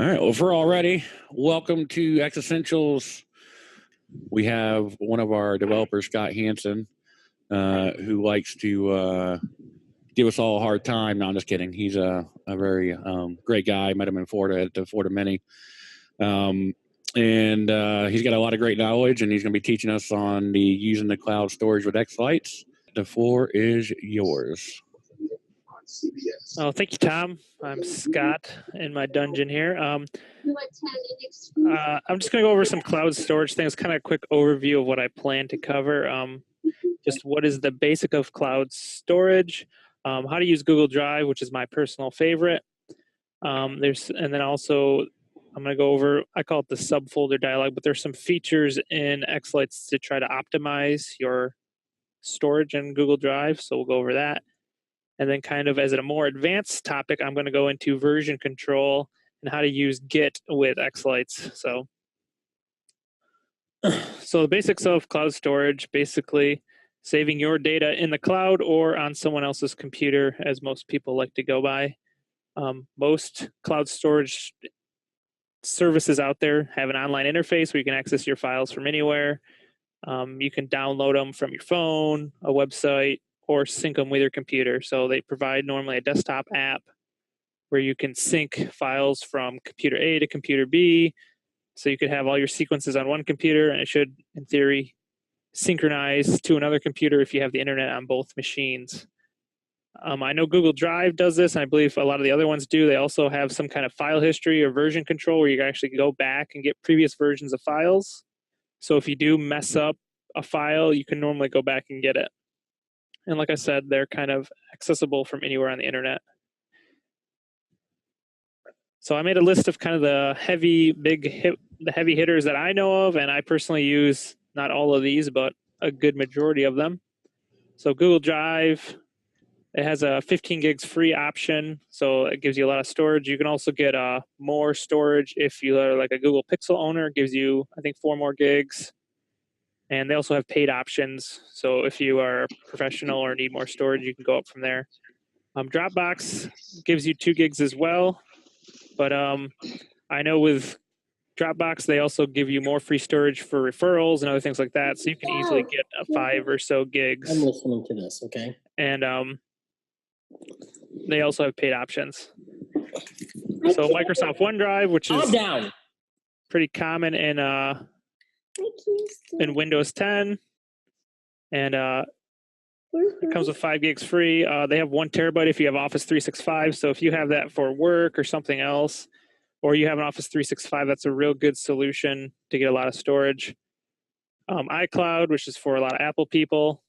All right, well, if we're all ready, welcome to xEssentials. We have one of our developers, Scott Hansen, who likes to give us all a hard time. No, I'm just kidding. He's a very great guy. I met him in Florida at the Florida Mini. And he's got a lot of great knowledge, and he's going to be teaching us on using the cloud storage with xLights. The floor is yours. Oh, thank you, Tom. I'm Scott in my dungeon here. I'm just going to go over some cloud storage things, kind of a quick overview of what I plan to cover. Just what is the basic of cloud storage, how to use Google Drive, which is my personal favorite. And then also I'm going to go over, I call it the subfolder dialog, but there's some features in xLights to try to optimize your storage in Google Drive. So we'll go over that. And then kind of as a more advanced topic, I'm going to go into version control and how to use Git with xLights. So the basics of cloud storage, basically saving your data in the cloud or on someone else's computer, as most people like to go by. Most cloud storage services out there have an online interface where you can access your files from anywhere. You can download them from your phone, a website, or sync them with your computer. So they provide normally a desktop app where you can sync files from computer A to computer B. So you could have all your sequences on one computer, and it should, in theory, synchronize to another computer if you have the internet on both machines. I know Google Drive does this, and I believe a lot of the other ones do. They also have some kind of file history or version control where you can actually go back and get previous versions of files. So if you do mess up a file, you can normally go back and get it. And like I said, they're kind of accessible from anywhere on the internet. So I made a list of kind of the heavy hitters that I know of, and I personally use not all of these, but a good majority of them. So Google Drive, it has a 15 gigs free option, so it gives you a lot of storage. You can also get more storage if you are like a Google Pixel owner. It gives you, I think, 4 more gigs. And they also have paid options. So if you are a professional or need more storage, you can go up from there. Dropbox gives you 2 gigs as well. But I know with Dropbox, they also give you more free storage for referrals and other things like that. So you can easily get 5 or so gigs. I'm listening to this, okay? And they also have paid options. So Microsoft OneDrive, which is pretty common in Windows 10, and it comes with 5 gigs free. They have 1 terabyte if you have Office 365. So if you have that for work or something else, or you have an Office 365, that's a real good solution to get a lot of storage. iCloud, which is for a lot of Apple people,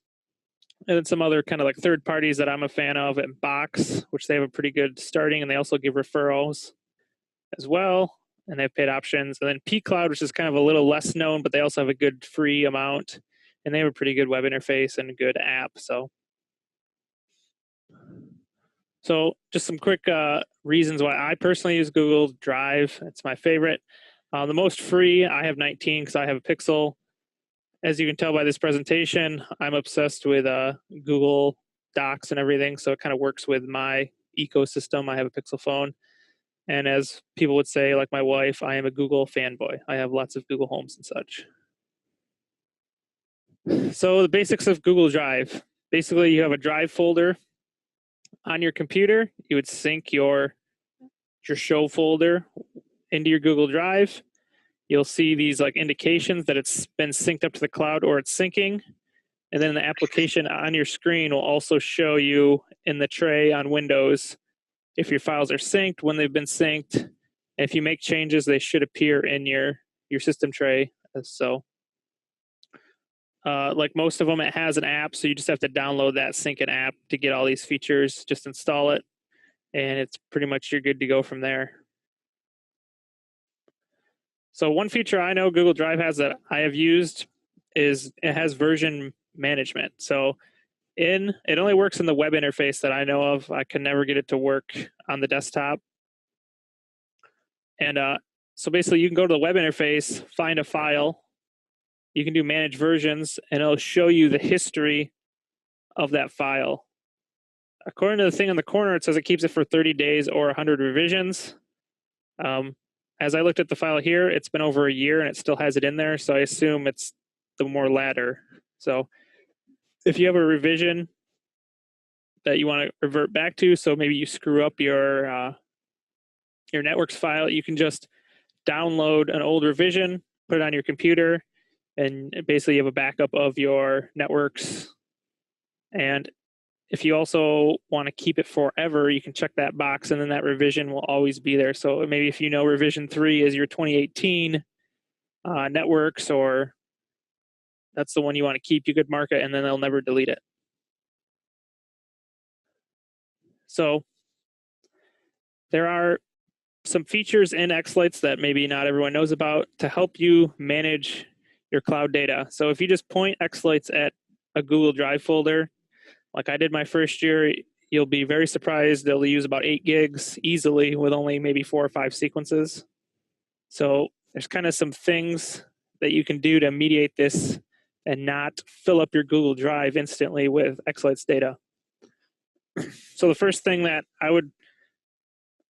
and then some other kind of like third parties that I'm a fan of, and Box, which they have a pretty good starting, and they also give referrals as well. And they have paid options. And then pCloud, which is kind of a little less known, but they also have a good free amount. And they have a pretty good web interface and a good app. So just some quick reasons why I personally use Google Drive. It's my favorite. The most free, I have 19 because I have a Pixel. As you can tell by this presentation, I'm obsessed with Google Docs and everything. So it kind of works with my ecosystem. I have a Pixel phone. And as people would say, like my wife, I am a Google fanboy. I have lots of Google Homes and such. So the basics of Google Drive. Basically, you have a Drive folder on your computer. You would sync your show folder into your Google Drive. You'll see these like indications that it's been synced up to the cloud or it's syncing. And then the application on your screen will also show you in the tray on Windows if your files are synced, when they've been synced. And if you make changes, they should appear in your system tray. So like most of them, it has an app, so you just have to download that Syncing app to get all these features. Just install it, and it's pretty much you're good to go from there. So one feature I know Google Drive has that I have used is it has version management. So it only works in the web interface that I know of. I can never get it to work on the desktop. And so basically you can go to the web interface, find a file, you can do manage versions, and it'll show you the history of that file. According to the thing in the corner, it says it keeps it for 30 days or 100 revisions. as I looked at the file here, it's been over a year and it still has it in there. So I assume it's the more latter. So if you have a revision that you want to revert back to, so maybe you screw up your networks file, you can just download an old revision, put it on your computer, and basically you have a backup of your networks. And if you also want to keep it forever, you can check that box, and then that revision will always be there. So maybe if you know revision 3 is your 2018 networks, or that's the one you want to keep, you could mark it, and then they'll never delete it. So there are some features in xLights that maybe not everyone knows about to help you manage your cloud data. So if you just point xLights at a Google Drive folder, like I did my first year, you'll be very surprised they'll use about 8 gigs easily with only maybe 4 or 5 sequences. So there's kind of some things that you can do to mediate this and not fill up your Google Drive instantly with xLights data. So the first thing that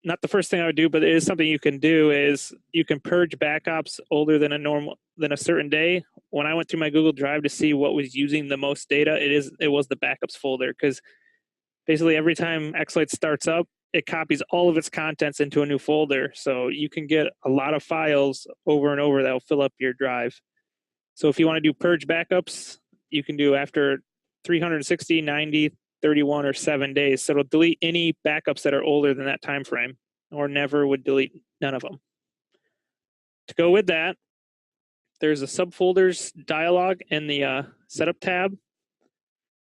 not the first thing I would do, but it is something you can do, is you can purge backups older than a certain day. When I went through my Google Drive to see what was using the most data, it was the backups folder, because basically every time xLights starts up, it copies all of its contents into a new folder. So you can get a lot of files over and over that will fill up your drive. So if you want to do purge backups, you can do after 360, 90, 31, or 7 days. So it'll delete any backups that are older than that time frame, or never would delete none of them. To go with that, there's a subfolders dialog in the setup tab.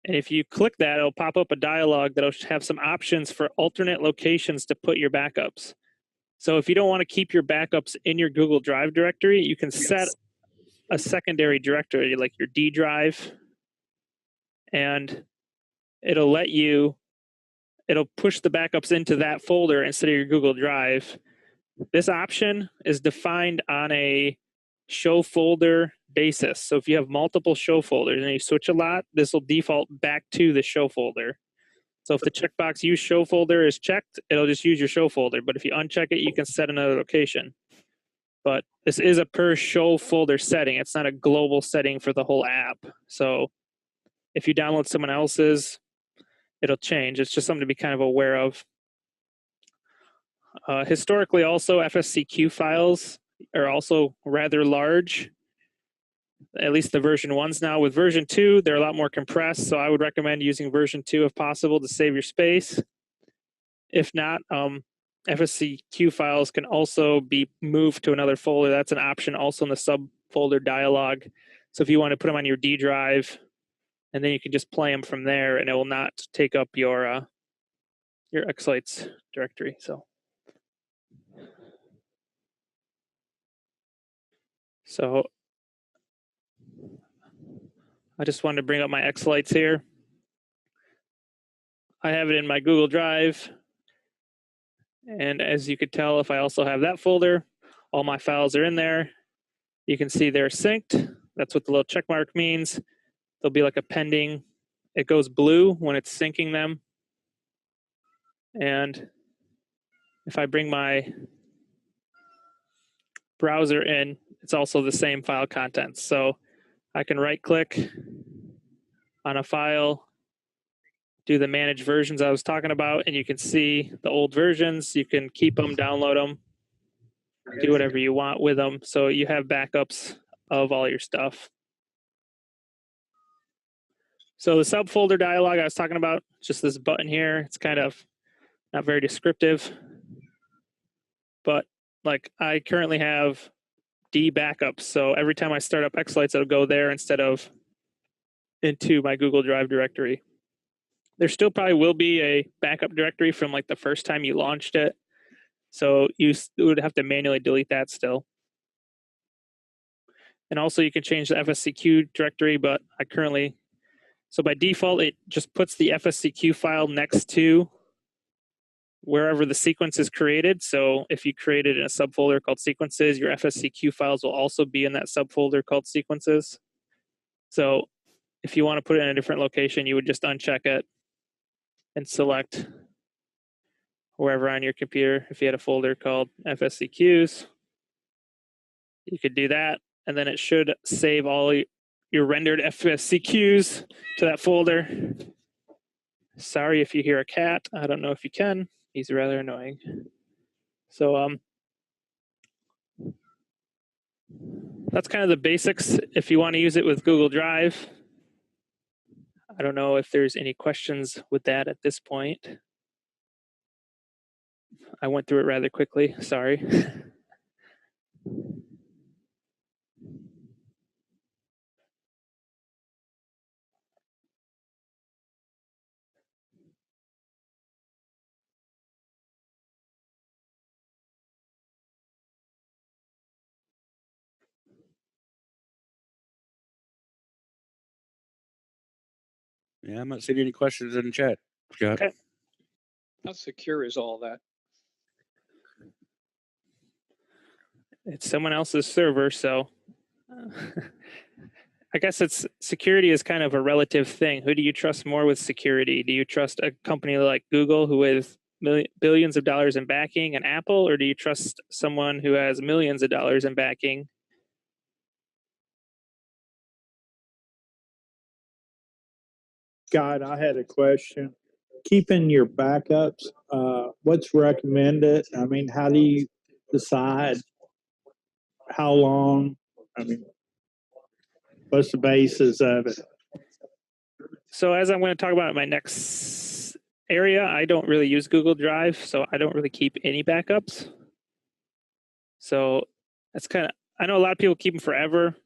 And if you click that, it'll pop up a dialog that'll have some options for alternate locations to put your backups. So if you don't want to keep your backups in your Google Drive directory, you can set a secondary directory like your D drive, and it'll push the backups into that folder instead of your Google Drive. This option is defined on a show folder basis. So if you have multiple show folders and you switch a lot, this will default back to the show folder. So if the checkbox use show folder is checked, it'll just use your show folder. But if you uncheck it, you can set another location. But this is a per show folder setting. It's not a global setting for the whole app. So if you download someone else's, it'll change. It's just something to be kind of aware of. Historically, also, FSCQ files are also rather large, at least the version 1s now. With version 2, they're a lot more compressed, so I would recommend using version 2 if possible to save your space. If not, FSCQ files can also be moved to another folder. That's an option also in the subfolder dialog. So if you want to put them on your D drive, and then you can just play them from there, and it will not take up your xLights directory. So I just wanted to bring up my xLights here. I have it in my Google Drive. And as you could tell, if I also have that folder, all my files are in there. You can see they're synced. That's what the little check mark means. There'll be like a pending. It goes blue when it's syncing them. And if I bring my browser in, it's also the same file contents. So I can right click on a file, do the manage versions I was talking about, and you can see the old versions. You can keep them, download them, do whatever you want with them. So you have backups of all your stuff. So the subfolder dialog I was talking about, just this button here, it's kind of not very descriptive, but like I currently have D backups. So every time I start up xLights, it'll go there instead of into my Google Drive directory. There still probably will be a backup directory from like the first time you launched it. So you would have to manually delete that still. And also you can change the FSCQ directory, but so by default, it just puts the FSCQ file next to wherever the sequence is created. So if you create it in a subfolder called sequences, your FSCQ files will also be in that subfolder called sequences. So if you want to put it in a different location, you would just uncheck it and select wherever on your computer if you had a folder called FSCQs. You could do that, and then it should save all your rendered FSCQs to that folder. Sorry if you hear a cat. I don't know if you can. He's rather annoying. So that's kind of the basics if you want to use it with Google Drive. I don't know if there's any questions with that at this point. I went through it rather quickly, sorry. Yeah, I'm not seeing any questions in the chat, Scott. Okay. How secure is all that? It's someone else's server, so I guess security is kind of a relative thing. Who do you trust more with security? Do you trust a company like Google who has billions of dollars in backing and Apple, or do you trust someone who has millions of dollars in backing? Scott, I had a question. Keeping your backups, what's recommended? I mean, how do you decide how long? I mean, what's the basis of it? So as I'm going to talk about in my next area, I don't really use Google Drive, so I don't really keep any backups. So that's kind of, I know a lot of people keep them forever.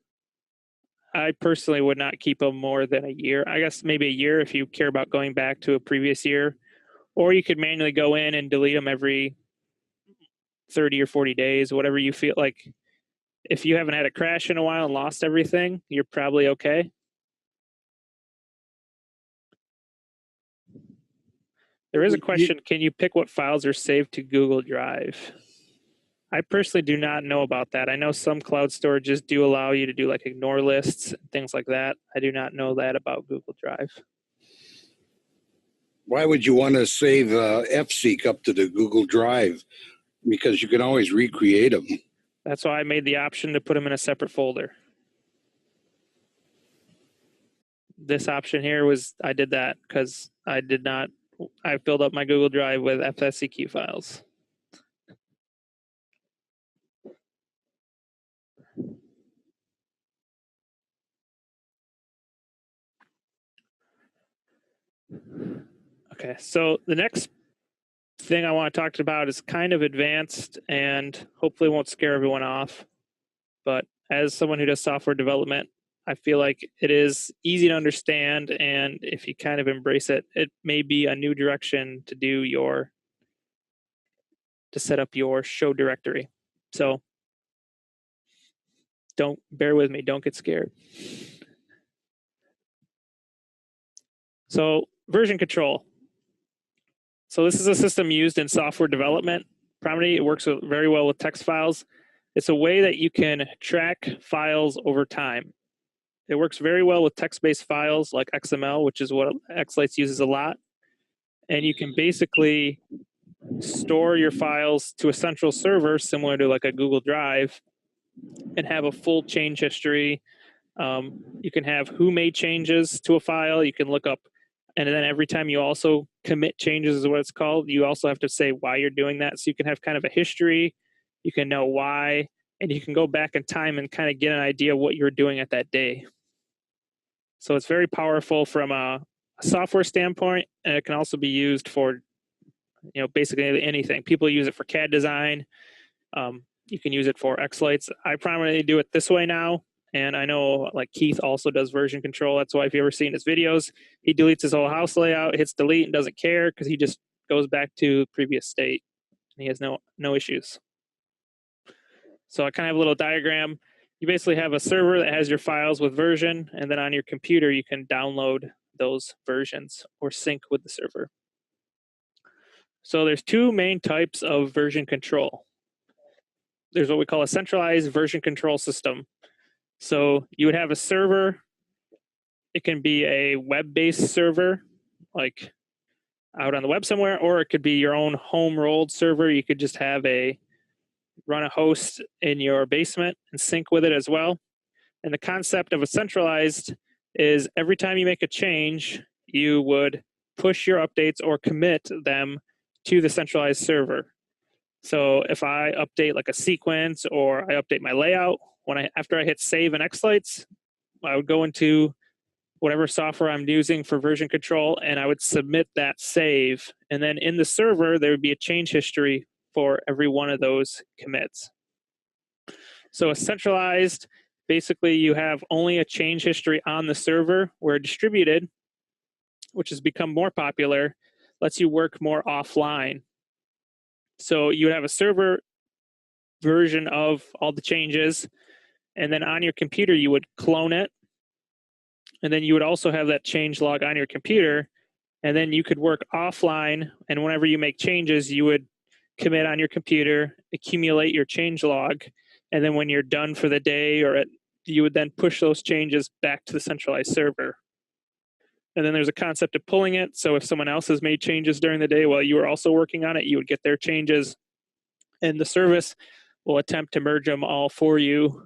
I personally would not keep them more than a year. I guess maybe a year if you care about going back to a previous year. Or you could manually go in and delete them every 30 or 40 days, whatever you feel like. If you haven't had a crash in a while and lost everything, you're probably okay. There is a question, can you pick what files are saved to Google Drive? I personally do not know about that. I know some cloud storages do allow you to do like ignore lists, things like that. I do not know that about Google Drive. Why would you want to save FSeek up to the Google Drive? Because you can always recreate them. That's why I made the option to put them in a separate folder. This option here was, I did that because I filled up my Google Drive with FSCQ files. Okay, so the next thing I want to talk about is kind of advanced and hopefully won't scare everyone off. But as someone who does software development, I feel like it is easy to understand, and if you kind of embrace it, it may be a new direction to set up your show directory. So bear with me, don't get scared. So version control. So this is a system used in software development. Primarily, it works very well with text files. It's a way that you can track files over time. It works very well with text-based files like XML, which is what xLights uses a lot. And you can basically store your files to a central server similar to like a Google Drive and have a full change history. You can have who made changes to a file. You can look up, and then every time you also commit changes is what it's called. You also have to say why you're doing that. So you can have kind of a history. You can know why, and you can go back in time and kind of get an idea of what you're doing at that day. So it's very powerful from a software standpoint, and it can also be used for, basically anything. People use it for CAD design. You can use it for xLights. I primarily do it this way now, and I know like Keith also does version control. That's why if you've ever seen his videos, he deletes his whole house layout, hits delete, and doesn't care because he just goes back to previous state, and he has no issues. So I kind of have a little diagram. You basically have a server that has your files with version, and then on your computer, you can download those versions or sync with the server. So there's two main types of version control. There's what we call a centralized version control system. So you would have a server. It can be a web-based server, like out on the web somewhere, or it could be your own home-rolled server. You could just have a run a host in your basement and sync with it as well. And the concept of a centralized is every time you make a change, you would push your updates or commit them to the centralized server. So if I update like a sequence or I update my layout, after I hit save in xLights, I would go into whatever software I'm using for version control, and I would submit that save. And then in the server, there would be a change history for every one of those commits. So a centralized, basically you have only a change history on the server, where distributed, which has become more popular, lets you work more offline. So you would have a server version of all the changes, and then on your computer, you would clone it. And then you would also have that change log on your computer, and then you could work offline. And whenever you make changes, you would commit on your computer, accumulate your change log, and then when you're done for the day, you would then push those changes back to the centralized server. And then there's a concept of pulling it. So if someone else has made changes during the day while you were also working on it, you would get their changes, and the service will attempt to merge them all for you.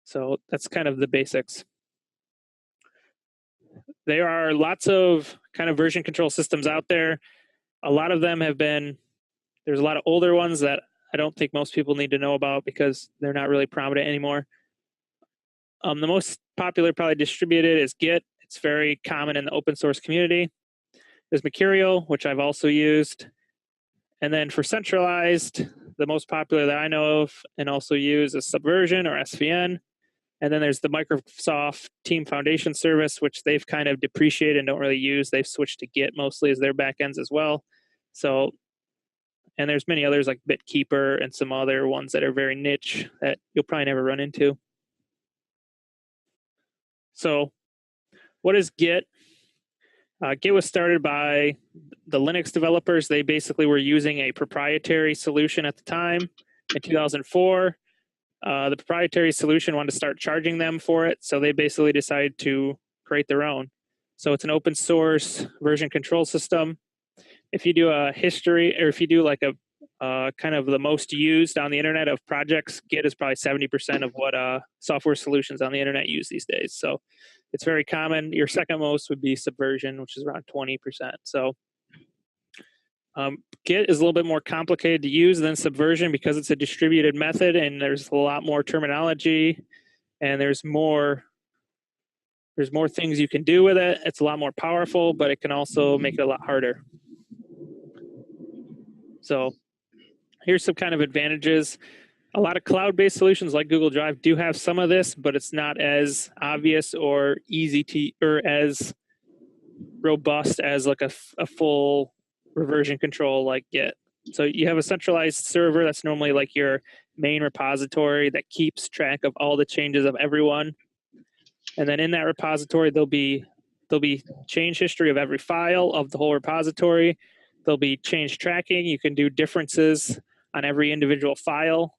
So that's kind of the basics. There are lots of kind of version control systems out there. A lot of them there's a lot of older ones that I don't think most people need to know about because they're not really prominent anymore. The most popular, probably distributed, is Git. It's very common in the open source community. There's Mercurial, which I've also used. And then for centralized, the most popular that I know of and also use is Subversion or SVN. And then there's the Microsoft Team Foundation service, which they've kind of depreciated and don't really use. They've switched to Git mostly as their backends as well. So, and there's many others like BitKeeper and some other ones that are very niche that you'll probably never run into. So what is Git? Git was started by the Linux developers. They basically were using a proprietary solution at the time in 2004. The proprietary solution wanted to start charging them for it, so they basically decided to create their own. So it's an open source version control system. If you do a history, or if you do like a kind of the most used on the internet of projects, Git is probably 70% of what software solutions on the internet use these days. So it's very common. Your second most would be Subversion, which is around 20%. So Git is a little bit more complicated to use than Subversion because it's a distributed method and there's a lot more terminology and there's more things you can do with it. It's a lot more powerful, but it can also make it a lot harder. So here's some kind of advantages. A lot of cloud-based solutions like Google Drive do have some of this, but it's not as obvious or easy to, or as robust as like a full reversion control like Git. So you have a centralized server that's normally like your main repository that keeps track of all the changes of everyone. And then in that repository, there'll be change history of every file of the whole repository. There'll be change tracking. You can do differences on every individual file.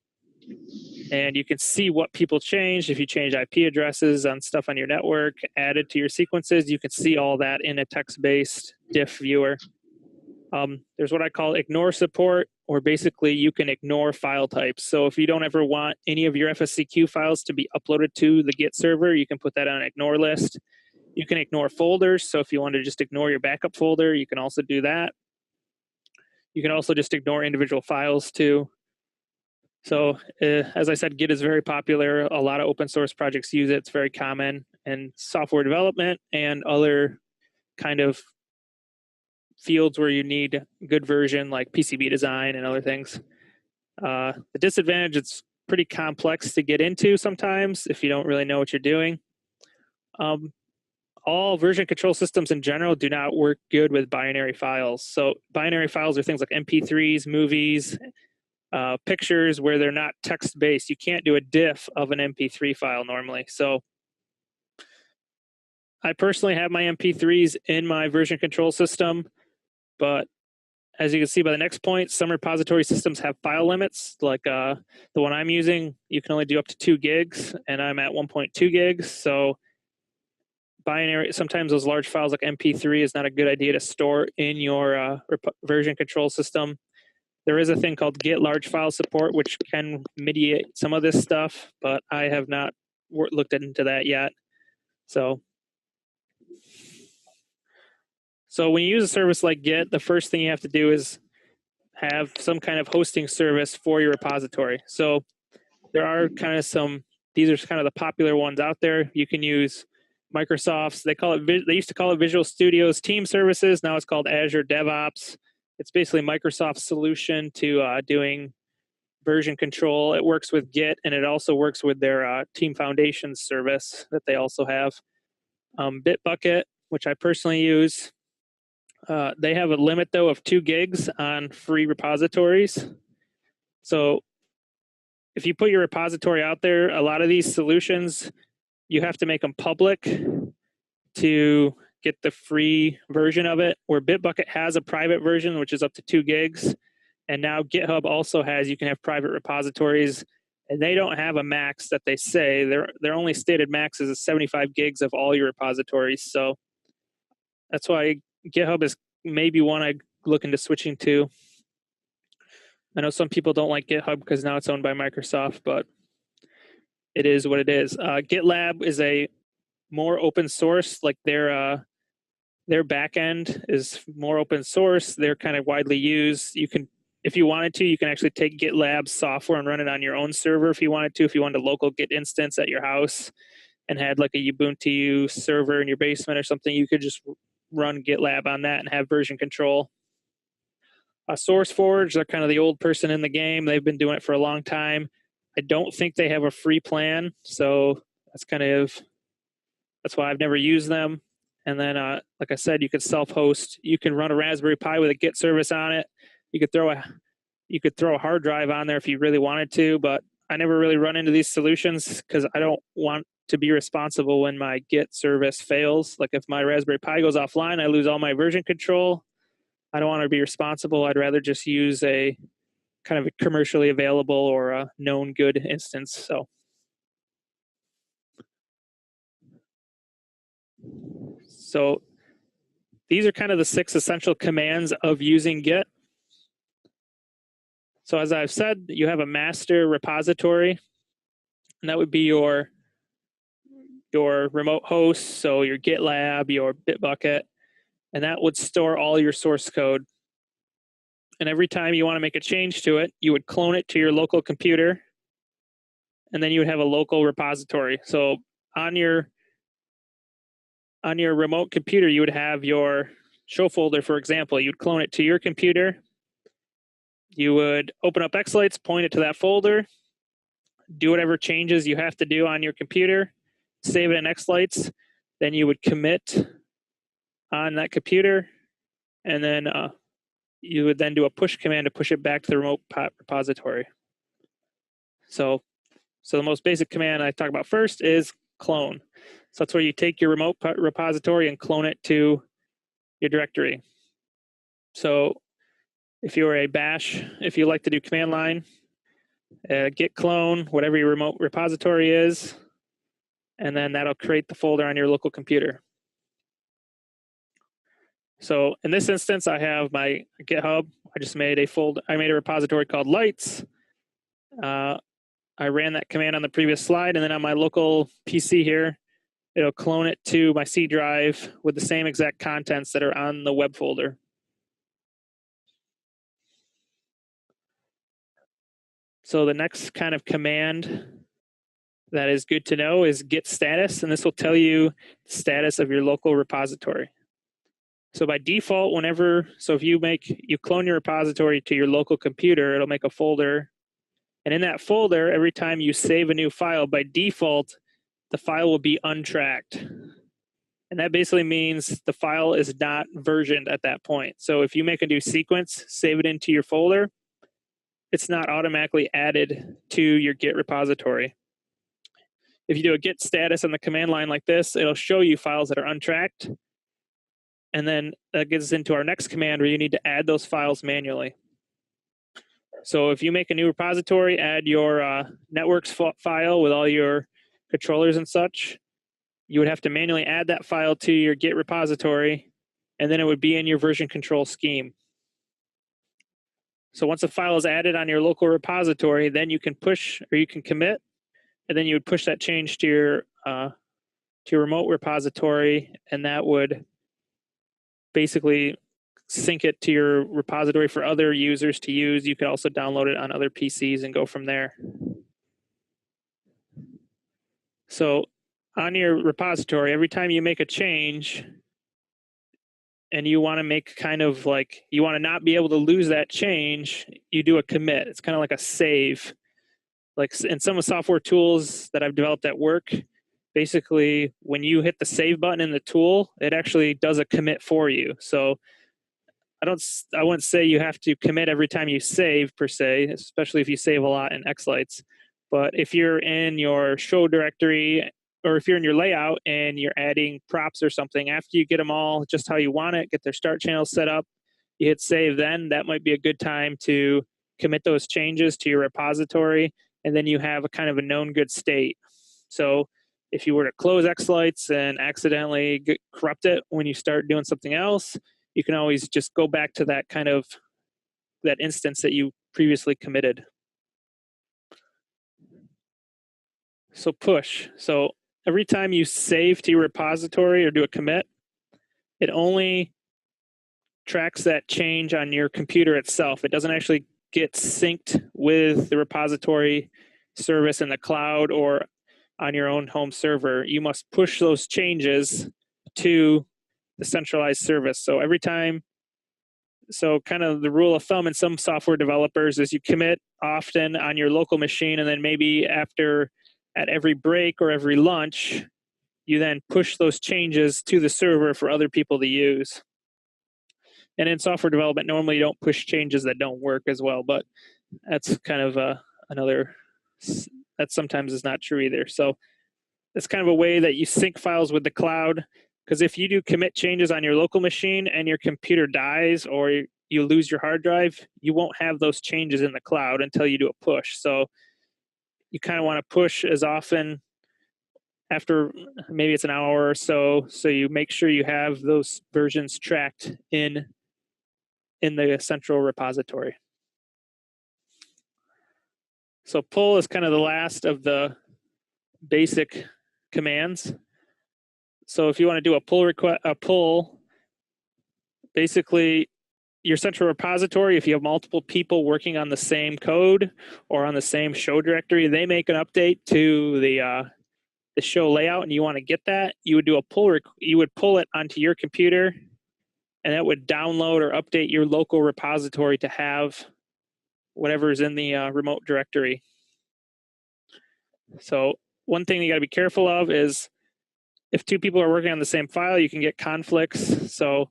And you can see what people changed. If you change IP addresses on stuff on your network, added to your sequences, you can see all that in a text-based diff viewer. There's what I call ignore support, or basically you can ignore file types. So if you don't ever want any of your FSCQ files to be uploaded to the Git server, you can put that on an ignore list. You can ignore folders. So if you want to just ignore your backup folder, you can also do that. You can also just ignore individual files too. So as I said, Git is very popular. A lot of open source projects use it. It's very common in software development and other kind of fields where you need good version like PCB design and other things. The disadvantage, it's pretty complex to get into sometimes if you don't really know what you're doing. All version control systems in general do not work good with binary files. So binary files are things like MP3s, movies, pictures where they're not text-based. You can't do a diff of an MP3 file normally. So I personally have my MP3s in my version control system, but as you can see by the next point, some repository systems have file limits. Like the one I'm using, you can only do up to 2 gigs, and I'm at 1.2 gigs. So binary, sometimes those large files like MP3 is not a good idea to store in your version control system. There is a thing called Git large file support, which can mediate some of this stuff, but I have not looked into that yet. So when you use a service like Git, the first thing you have to do is have some kind of hosting service for your repository. So there are kind of these are kind of the popular ones out there. You can use Microsoft's, they used to call it Visual Studio's Team Services. Now it's called Azure DevOps. It's basically Microsoft's solution to doing version control. It works with Git, and it also works with their Team Foundations service that they also have. Bitbucket, which I personally use. They have a limit, though, of 2 gigs on free repositories. So if you put your repository out there, a lot of these solutions, you have to make them public to get the free version of it, where Bitbucket has a private version, which is up to 2 gigs. And now GitHub also has, you can have private repositories, and they don't have a max that they say. Their only stated max is 75 gigs of all your repositories. So that's why GitHub is maybe one I look into switching to. I know some people don't like GitHub because now it's owned by Microsoft, but it is what it is. GitLab is a more open source, like their backend is more open source. They're kind of widely used. You can, if you wanted to, you can actually take GitLab software and run it on your own server if you wanted to. If you wanted a local Git instance at your house and had like a Ubuntu server in your basement or something, you could just run GitLab on that and have version control. SourceForge, they're kind of the old person in the game. They've been doing it for a long time. I don't think they have a free plan, so that's why I've never used them. And then, like I said, you can self-host. You can run a Raspberry Pi with a Git service on it. You could throw a hard drive on there if you really wanted to, but I never really run into these solutions because I don't want to be responsible when my Git service fails. Like if my Raspberry Pi goes offline, I lose all my version control. I don't want to be responsible. I'd rather just use a kind of a commercially available or a known good instance. So these are kind of the 6 essential commands of using Git. So as I've said, you have a master repository, and that would be your remote host, so your GitLab, your Bitbucket, and that would store all your source code. And every time you want to make a change to it, you would clone it to your local computer, and then you would have a local repository. So on your remote computer, you would have your show folder, for example. You'd clone it to your computer. You would open up xLights, point it to that folder, do whatever changes you have to do on your computer, save it in xLights, then you would commit on that computer, and then you would then do a push command to push it back to the remote repository. So the most basic command I talk about first is clone. So that's where you take your remote repository and clone it to your directory. So if you're a bash, if you like to do command line, git clone, whatever your remote repository is, and then that'll create the folder on your local computer. So in this instance, I have my GitHub. I just made I made a repository called Lights. I ran that command on the previous slide, and then on my local PC here, it'll clone it to my C drive with the same exact contents that are on the web folder. So the next kind of command that is good to know is git status, and this will tell you the status of your local repository. So by default, if you clone your repository to your local computer, it'll make a folder. And in that folder, every time you save a new file, by default, the file will be untracked. And that basically means the file is not versioned at that point. So if you make a new sequence, save it into your folder, it's not automatically added to your Git repository. If you do a git status on the command line like this, it'll show you files that are untracked. And then that gets us into our next command where you need to add those files manually. So if you make a new repository, add your networks file with all your controllers and such, you would have to manually add that file to your Git repository, and then it would be in your version control scheme. So once a file is added on your local repository, then you can push or you can commit, and then you would push that change to your remote repository, and that would basically sync it to your repository for other users to use. You could also download it on other PCs and go from there. So on your repository, every time you make a change and you want to make kind of like, you want to not be able to lose that change, you do a commit. It's kind of like a save. Like in some of the software tools that I've developed at work, basically when you hit the save button in the tool, it actually does a commit for you. So I wouldn't say you have to commit every time you save per se, especially if you save a lot in xLights. But if you're in your show directory, or if you're in your layout and you're adding props or something, after you get them all just how you want it, get their start channel set up, you hit save, then that might be a good time to commit those changes to your repository, and then you have a kind of a known good state. So if you were to close xLights and accidentally corrupt it when you start doing something else, you can always just go back to that kind of that instance that you previously committed. So push. So every time you save to your repository or do a commit, it only tracks that change on your computer itself. It doesn't actually get synced with the repository service in the cloud or on your own home server. You must push those changes to the centralized service. So every time, so kind of the rule of thumb in some software developers is you commit often on your local machine, and then maybe at every break or every lunch, you then push those changes to the server for other people to use. And in software development, normally you don't push changes that don't work as well, but that's kind of that sometimes is not true either. So that's kind of a way that you sync files with the cloud, because if you do commit changes on your local machine and your computer dies or you lose your hard drive, you won't have those changes in the cloud until you do a push. So you kind of want to push as often after maybe it's an hour or so, so you make sure you have those versions tracked in the central repository. So pull is kind of the last of the basic commands. So if you want to do a pull, basically your central repository, if you have multiple people working on the same code or on the same show directory, they make an update to the show layout and you want to get that, you would do a pull. You would pull it onto your computer, and that would download or update your local repository to have whatever's in the remote directory. So one thing you got to be careful of is if two people are working on the same file, you can get conflicts. So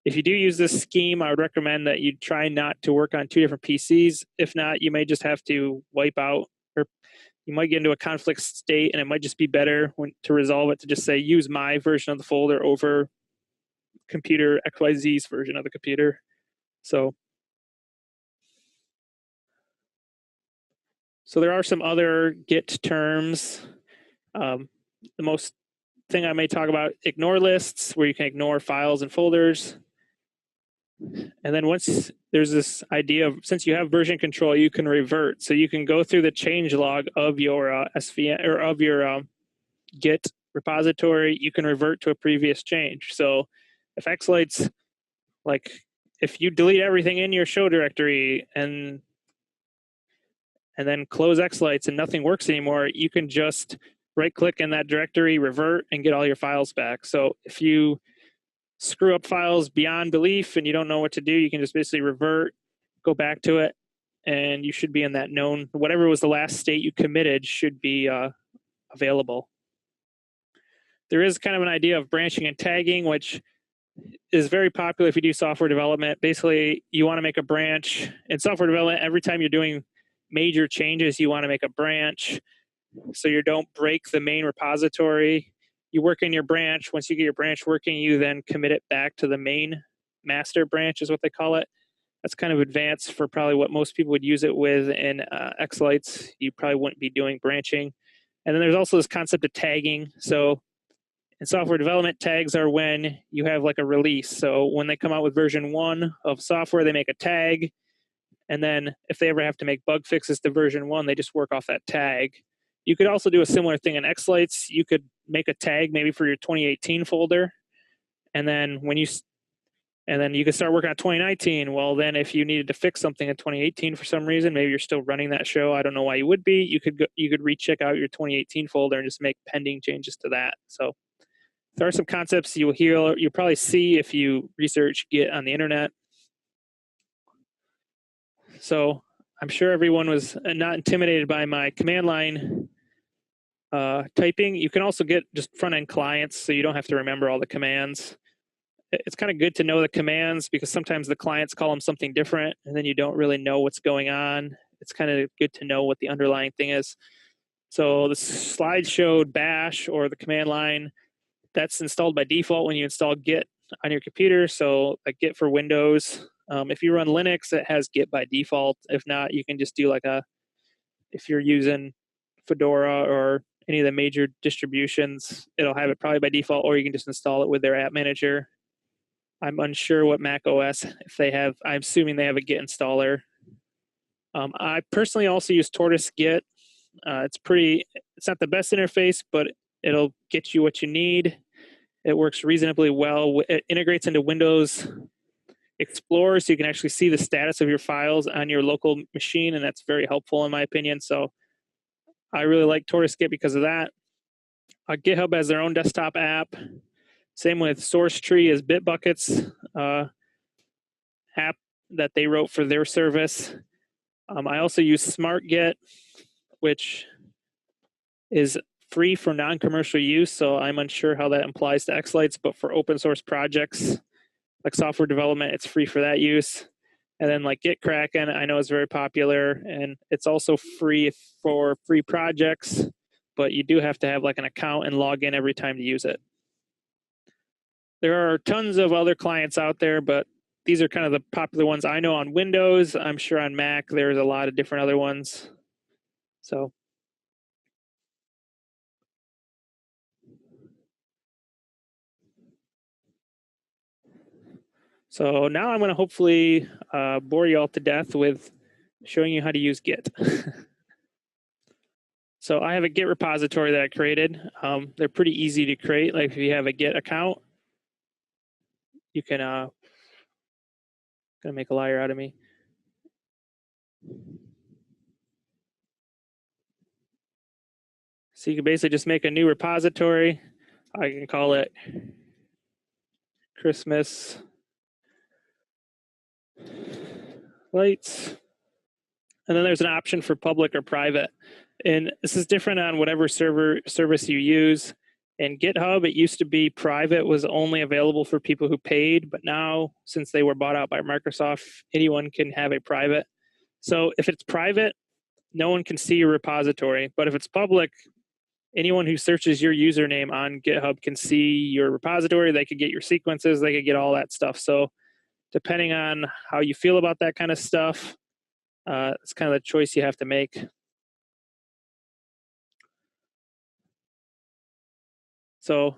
if you do use this scheme, I would recommend that you try not to work on two different PCs. If not, you may just have to wipe out, or you might get into a conflict state, and it might just be better to resolve it to just say, use my version of the folder over computer XYZ's version of the computer. So there are some other Git terms. The most thing I may talk about, ignore lists, where you can ignore files and folders. And then once there's this idea of, since you have version control, you can revert. So you can go through the change log of your SVN or of your Git repository. You can revert to a previous change. So if xLights, like if you delete everything in your show directory and then close xLights and nothing works anymore, you can just right-click in that directory, revert, and get all your files back. So if you screw up files beyond belief and you don't know what to do, you can just basically revert, go back to it, and you should be in that known, whatever was the last state you committed should be available. There is kind of an idea of branching and tagging, which is very popular if you do software development. Basically, you want to make a branch. In software development, every time you're doing major changes, you want to make a branch so you don't break the main repository. You work in your branch. Once you get your branch working, you then commit it back to the main master branch is what they call it. That's kind of advanced for probably what most people would use it with in xLights. You probably wouldn't be doing branching. And then there's also this concept of tagging. So in software development, tags are when you have like a release. So when they come out with version 1 of software, they make a tag. And then if they ever have to make bug fixes to version 1, they just work off that tag. You could also do a similar thing in xLights. You could make a tag maybe for your 2018 folder, and then you can start working on 2019. Well, then if you needed to fix something in 2018 for some reason, maybe you're still running that show. I don't know why you would be. You could recheck out your 2018 folder and just make pending changes to that. So there are some concepts you'll probably see if you research Git on the internet. So I'm sure everyone was not intimidated by my command line typing. You can also get just front-end clients, so you don't have to remember all the commands. It's kind of good to know the commands because sometimes the clients call them something different, and then you don't really know what's going on. It's kind of good to know what the underlying thing is. So the slide showed bash or the command line. That's installed by default when you install Git on your computer. So like Git for Windows. If you run Linux, it has Git by default. If not, you can just do if you're using Fedora or any of the major distributions, it'll have it probably by default, or you can just install it with their app manager. I'm unsure what Mac OS, if they have, I'm assuming they have a Git installer. I personally also use Tortoise Git. It's not the best interface, but it'll get you what you need. It works reasonably well. It integrates into Windows Explorer, so you can actually see the status of your files on your local machine, and that's very helpful in my opinion. So I really like Tortoise Git because of that. GitHub has their own desktop app. Same with SourceTree is Bitbucket's app that they wrote for their service. I also use SmartGit, which is free for non-commercial use, so I'm unsure how that applies to xLights, but for open source projects like software development, it's free for that use. And then like GitKraken, I know is very popular, and it's also free for free projects, but you do have to have like an account and log in every time to use it. There are tons of other clients out there, but these are kind of the popular ones I know on Windows. I'm sure on Mac, there's a lot of different other ones. So now I'm going to hopefully bore you all to death with showing you how to use Git. So I have a Git repository that I created. They're pretty easy to create. Like if you have a Git account, you can, gonna make a liar out of me. So you can basically just make a new repository. I can call it Christmas lights. And then there's an option for public or private. And this is different on whatever service you use. In GitHub, it used to be private was only available for people who paid, but now since they were bought out by Microsoft, anyone can have a private. So if it's private, no one can see your repository. But if it's public, anyone who searches your username on GitHub can see your repository. They could get your sequences. They could get all that stuff. So depending on how you feel about that kind of stuff, it's kind of the choice you have to make. So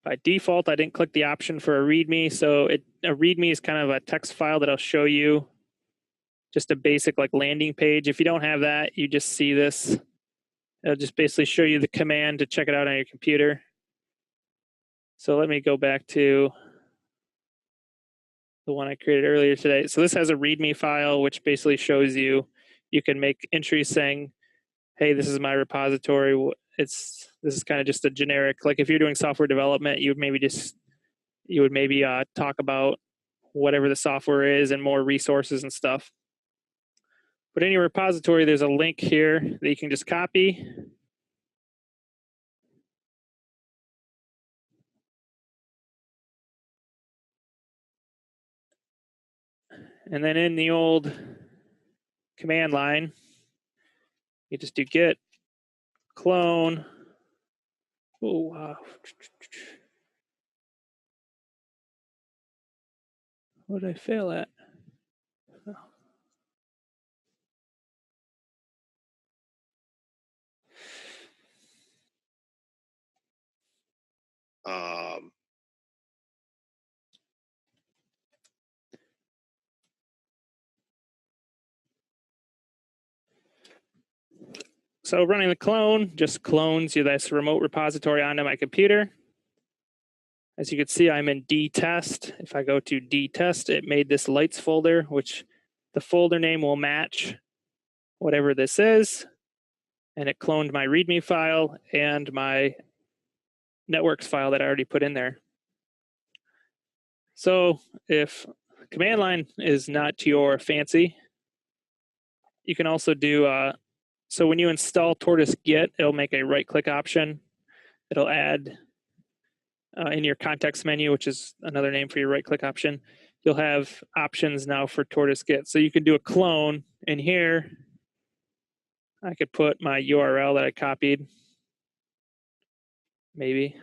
by default, I didn't click the option for a README. So a README is kind of a text file that'll show you just a basic like landing page. If you don't have that, you just see this. It'll just basically show you the command to check it out on your computer. So let me go back to the one I created earlier today. So this has a README file, which basically shows you can make entries saying, hey, this is my repository. This is kind of just a generic, like if you're doing software development, you would maybe talk about whatever the software is and more resources and stuff. But in your repository, there's a link here that you can just copy. And then in the old command line, you just do git clone. Oh, wow. What did I fail at? So running the clone just clones this remote repository onto my computer. As you can see, I'm in dtest. If I go to dtest, it made this lights folder, which the folder name will match whatever this is. And it cloned my README file and my networks file that I already put in there. So if command line is not to your fancy, you can also do, so when you install Tortoise Git, it'll make a right-click option. It'll add in your context menu, which is another name for your right-click option, you'll have options now for Tortoise Git. So you can do a clone in here. I could put my URL that I copied, maybe.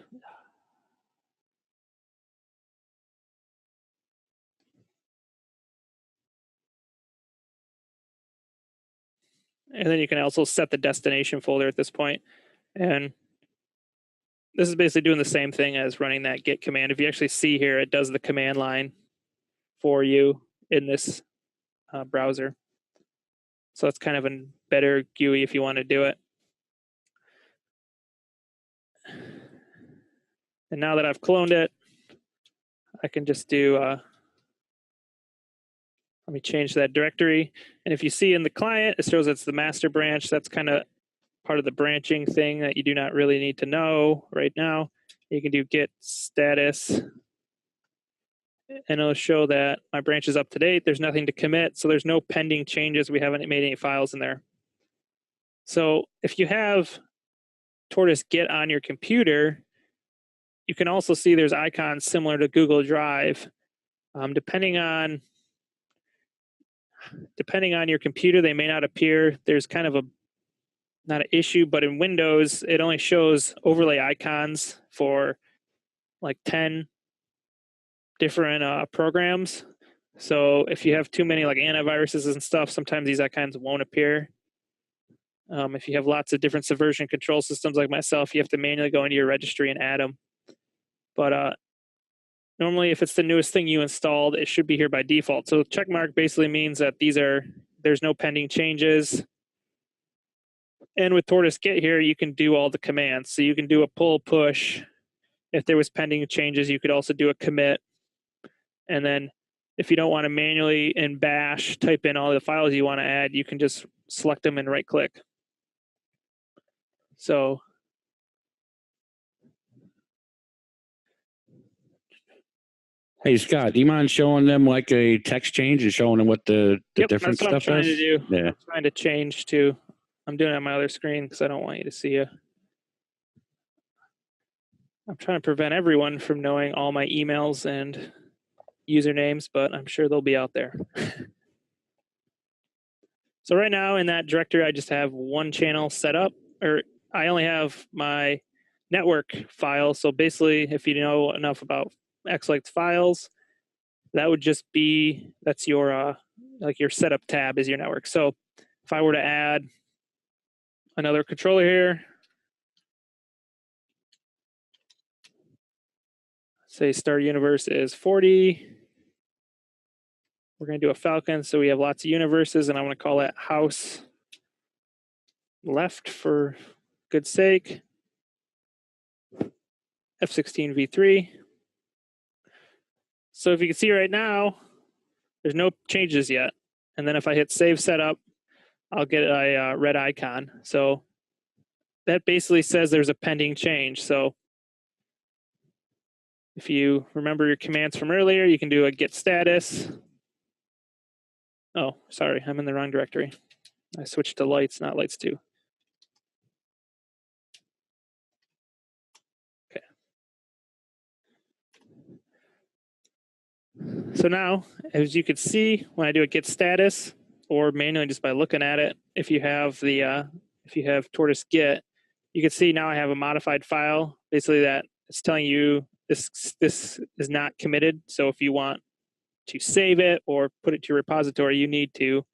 And then you can also set the destination folder at this point. And this is basically doing the same thing as running that git command. If you actually see here, it does the command line for you in this browser. So it's kind of a better GUI if you want to do it. And now that I've cloned it, I can just do, let me change that directory. And if you see in the client, it shows it's the master branch. That's kind of part of the branching thing that you do not really need to know right now. You can do git status, and it'll show that my branch is up to date. There's nothing to commit, so there's no pending changes. We haven't made any files in there. So if you have Tortoise Git on your computer, you can also see there's icons similar to Google Drive. Depending on your computer, they may not appear. There's kind of not an issue, but in Windows, it only shows overlay icons for like 10 different programs. So if you have too many like antiviruses and stuff, sometimes these icons won't appear. If you have lots of different subversion control systems like myself, you have to manually go into your registry and add them. But normally, if it's the newest thing you installed, it should be here by default. So checkmark basically means that there's no pending changes. And with Tortoise Git here, you can do all the commands. So you can do a pull push. If there was pending changes, you could also do a commit. And then if you don't want to manually in bash type in all the files you want to add, you can just select them and right click. So Hey, Scott, do you mind showing them like a text change and showing them what the different that's what stuff I'm trying is? to do. Yeah. I'm trying to change to, I'm doing it on my other screen because I don't want you to see it. I'm trying to prevent everyone from knowing all my emails and usernames, but I'm sure they'll be out there. So right now in that directory, I just have one channel set up, or I only have my network file. So basically, if you know enough about xLights files, that would just be, that's your like your setup tab is your network. So if I were to add another controller here, say start universe is 40. We're going to do a Falcon, so we have lots of universes, and I want to call it house left for good sake. F16 V3. So if you can see right now, there's no changes yet. And then if I hit save setup, I'll get a red icon. So that basically says there's a pending change. So if you remember your commands from earlier, you can do a git status. Oh, sorry, I'm in the wrong directory. I switched to lights, not lights 2. Okay. So now, as you can see, when I do a git status, or manually just by looking at it, if you have Tortoise Git, you can see now I have a modified file, basically that it's telling you this is not committed. So if you want to save it or put it to your repository, you need to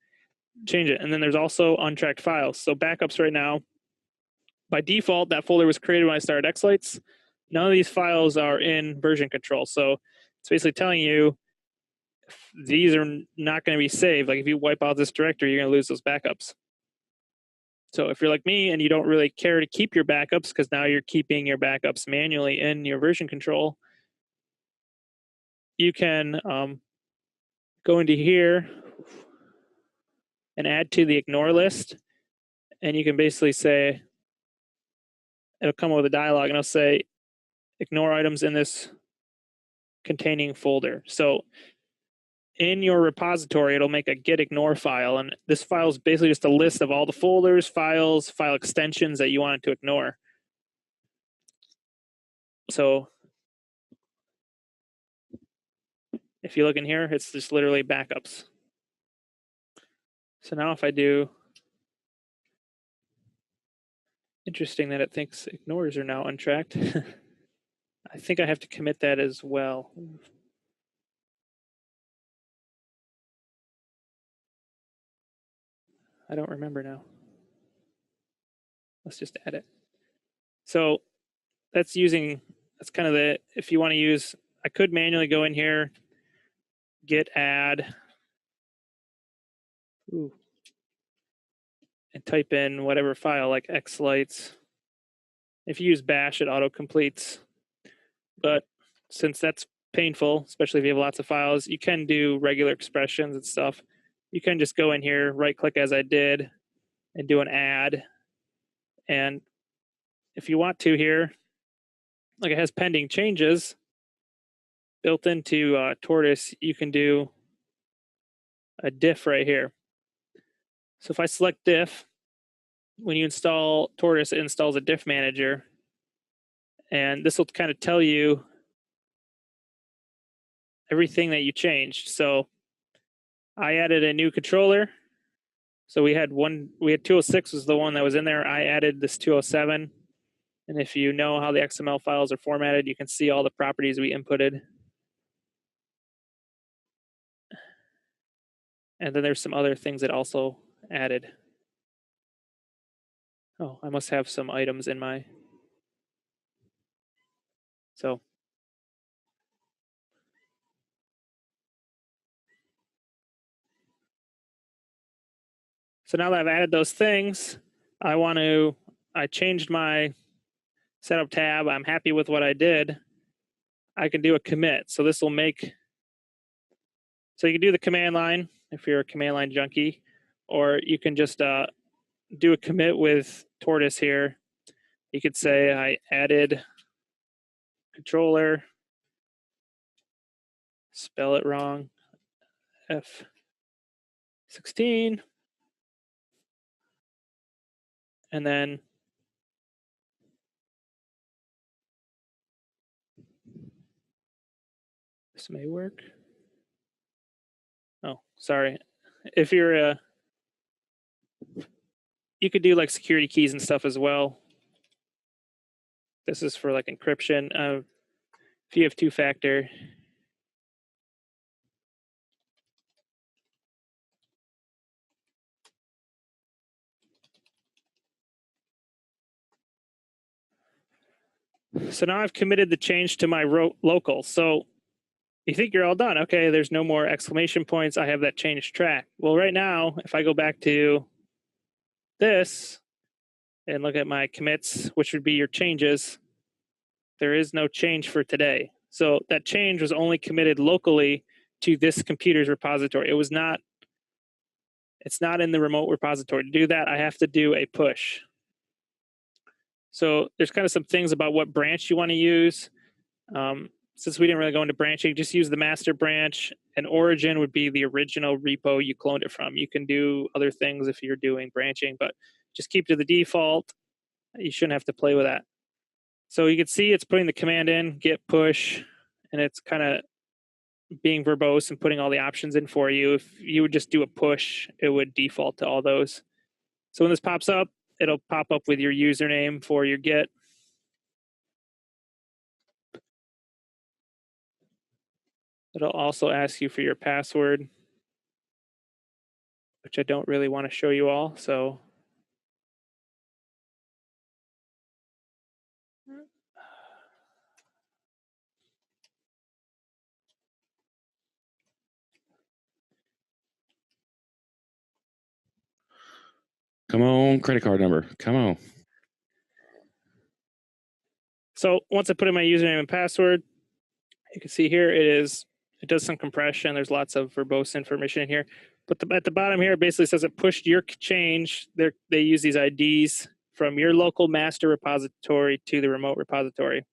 change it. And then there's also untracked files. So backups right now, by default, that folder was created when I started xLights. None of these files are in version control. So it's basically telling you these are not going to be saved. Like if you wipe out this directory, you're going to lose those backups. So if you're like me and you don't really care to keep your backups because now you're keeping your backups manually in your version control, you can go into here and add to the ignore list. And you can basically say, it'll come up with a dialog and it'll say, ignore items in this containing folder. So in your repository, it'll make a git ignore file. And this file is basically just a list of all the folders, files, file extensions that you want it to ignore. So if you look in here, it's just literally backups. So now if I do, interesting that it thinks ignores are now untracked. I think I have to commit that as well. I don't remember now. Let's just add it. So that's kind of the, if you want to use, I could manually go in here, git add, and type in whatever file like xLights. If you use bash, it auto completes. But since that's painful, especially if you have lots of files, you can do regular expressions and stuff. You can just go in here, right click as I did, and do an add. And if you want to here, like it has pending changes built into Tortoise, you can do a diff right here. So if I select diff, when you install Tortoise, it installs a diff manager. And this will kind of tell you everything that you changed. So I added a new controller. So we had 206 was the one that was in there. I added this 207. And if you know how the XML files are formatted, you can see all the properties we inputted. And then there's some other things that also added. Oh, I must have some items in my. So now that I've added those things, I changed my setup tab. I'm happy with what I did. I can do a commit. So this will make, so you can do the command line if you're a command line junkie, or you can just do a commit with Tortoise here. You could say I added controller, spell it wrong, F16, and then this may work. Oh, sorry. If you're you could do like security keys and stuff as well. This is for like encryption. If you have two-factor, so now I've committed the change to my local. So you think you're all done. Okay, there's no more exclamation points. I have that change tracked. Well, right now, if I go back to this and look at my commits, which would be your changes, there is no change for today. So that change was only committed locally to this computer's repository. It's not in the remote repository. To do that, I have to do a push. So there's kind of some things about what branch you want to use. Since we didn't really go into branching, just use the master branch, and origin would be the original repo you cloned it from. You can do other things if you're doing branching, but just keep to the default. You shouldn't have to play with that. So you can see it's putting the command in, git push, and it's kind of being verbose and putting all the options in for you. If you would just do a push, it would default to all those. So when this pops up, it'll pop up with your username for your git. It'll also ask you for your password, which I don't really want to show you all. So Come on, on, credit card number. Come on. So once I put in my username and password, you can see here it does some compression. There's lots of verbose information in here. But at the bottom here, it basically says it pushed your change. They use these IDs from your local master repository to the remote repository.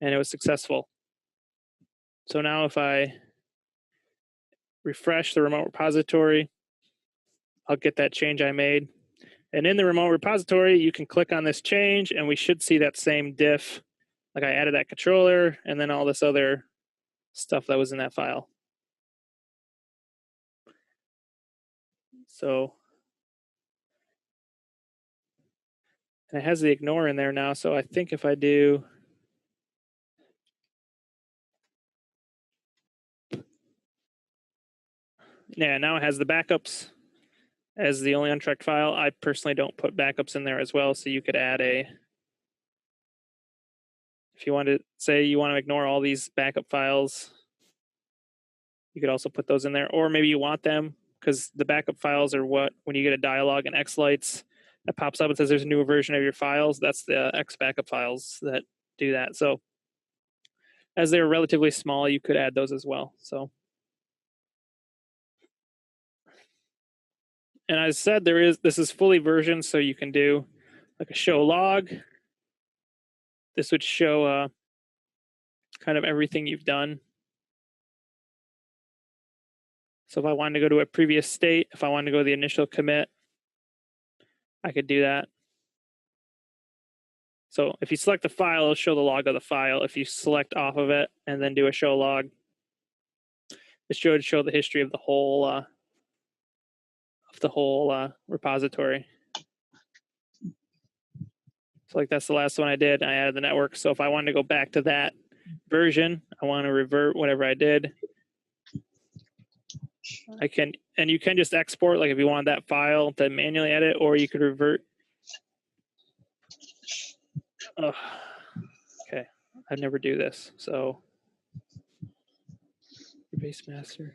And it was successful. So now if I refresh the remote repository, I'll get that change I made. And in the remote repository, you can click on this change and we should see that same diff. Like I added that controller and then all this other stuff that was in that file. So, and it has the ignore in there now. So I think if I do, yeah, now it has the backups as the only untracked file. I personally don't put backups in there as well. So you could add if you want to say you want to ignore all these backup files, you could also put those in there, or maybe you want them because the backup files are what, when you get a dialog in xLights, that pops up and says there's a newer version of your files. That's the X backup files that do that. So as they're relatively small, you could add those as well. So, and as I said, this is fully versioned, so you can do like a show log. This would show kind of everything you've done. So if I wanted to go to a previous state, if I wanted to go to the initial commit, I could do that. So if you select the file, it'll show the log of the file. If you select off of it and then do a show log, it should show the history of the whole repository. So like that's the last one I did. I added the network. So if I wanted to go back to that version, I want to revert whatever I did. I can, and you can just export, like if you want that file to manually edit, or you could revert. Oh, okay, I'd never do this. So base master.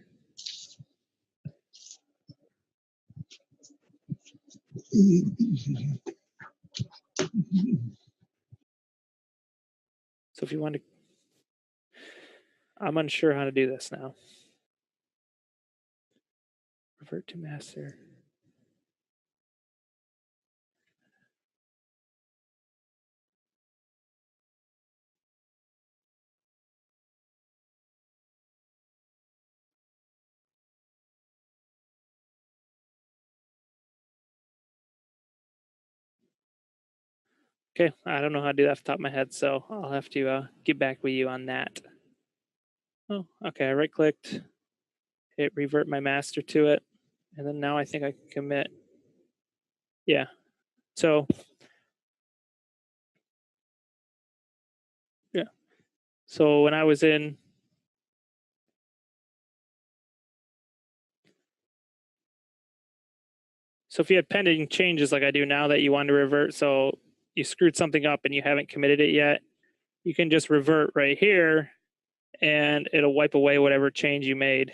So if you want to, I'm unsure how to do this now. Revert to master. Okay, I don't know how to do that off the top of my head, so I'll have to get back with you on that. Oh, okay, I right-clicked, hit revert my master to it, and then now I think I can commit. Yeah, so yeah, so when I was in, so if you had pending changes like I do now that you want to revert, so you screwed something up and you haven't committed it yet, you can just revert right here and it'll wipe away whatever change you made.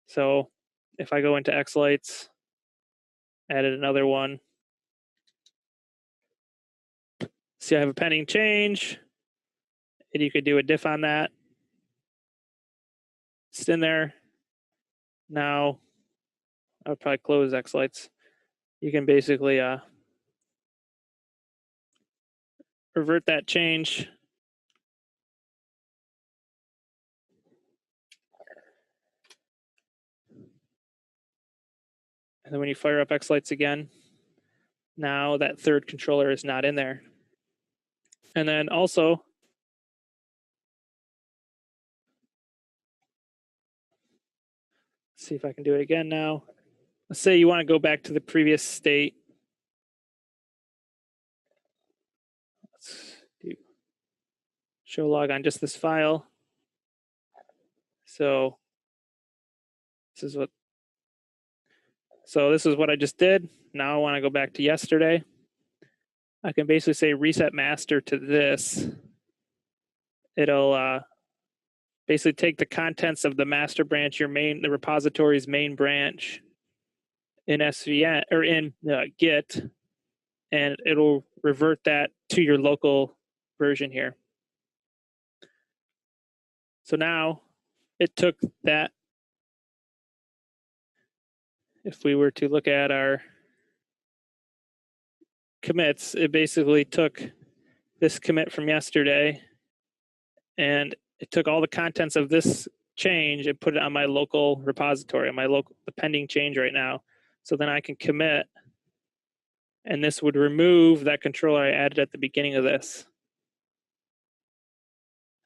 So if I go into xLights, added another one. See, I have a pending change, and you could do a diff on that. It's in there. Now, I would probably close xLights. You can basically revert that change. And then when you fire up xLights again, now that third controller is not in there. And then also, let's see if I can do it again now. Let's say you want to go back to the previous state. Let's do show log on just this file. So this is what I just did. Now I want to go back to yesterday. I can basically say reset master to this. It'll basically take the contents of the master branch, the repository's main branch, in SVN or in Git, and it'll revert that to your local version here. So now it took that. If we were to look at our commits, it basically took this commit from yesterday and it took all the contents of this change and put it on my local repository, on my local, the pending change right now. So then I can commit, and this would remove that controller I added at the beginning of this.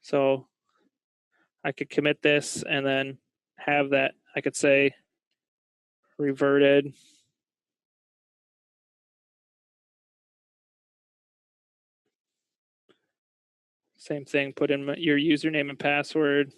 So I could commit this and then have that, I could say reverted. Same thing, put in your username and password.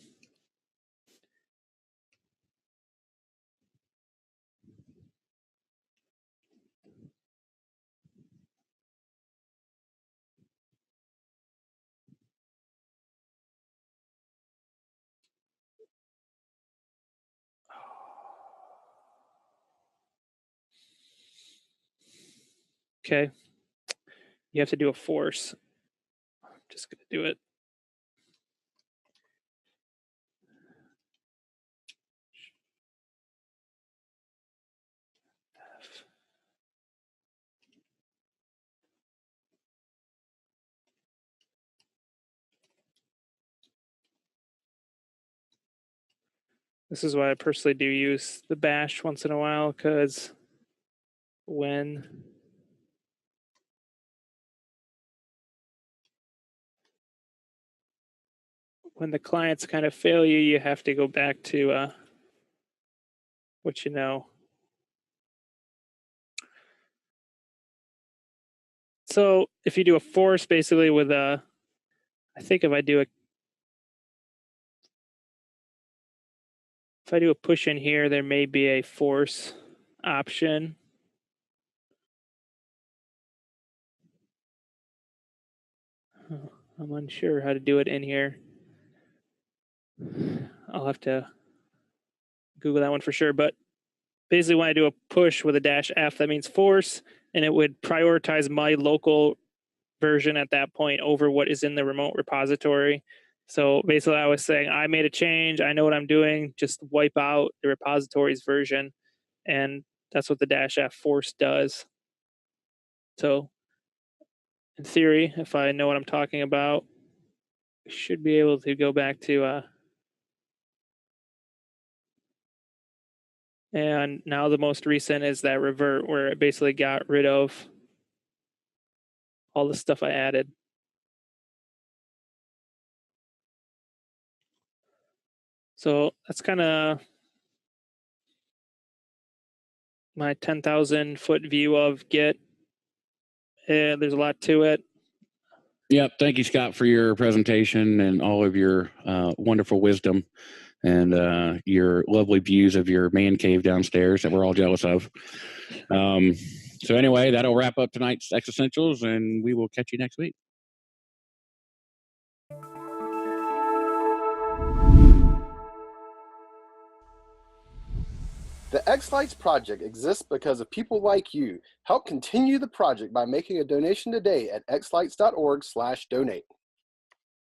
Okay, you have to do a force. I'm just gonna do it. This is why I personally do use the bash once in a while, because when the clients kind of fail you, you have to go back to what you know. So if you do a force basically with I think if I do a push in here, there may be a force option. I'm unsure how to do it in here. I'll have to Google that one for sure. But basically when I do a push with a -F, that means force, and it would prioritize my local version at that point over what is in the remote repository. So basically I was saying, I made a change, I know what I'm doing, just wipe out the repository's version. And that's what the -F force does. So in theory, if I know what I'm talking about, I should be able to go back to and now the most recent is that revert, where it basically got rid of all the stuff I added. So that's kind of my 10,000 foot view of Git. There's a lot to it. Yep. Thank you, Scott, for your presentation and all of your wonderful wisdom and your lovely views of your man cave downstairs that we're all jealous of. So anyway, that'll wrap up tonight's xEssentials, and we will catch you next week. The xLights project exists because of people like you. Help continue the project by making a donation today at xlights.org/donate.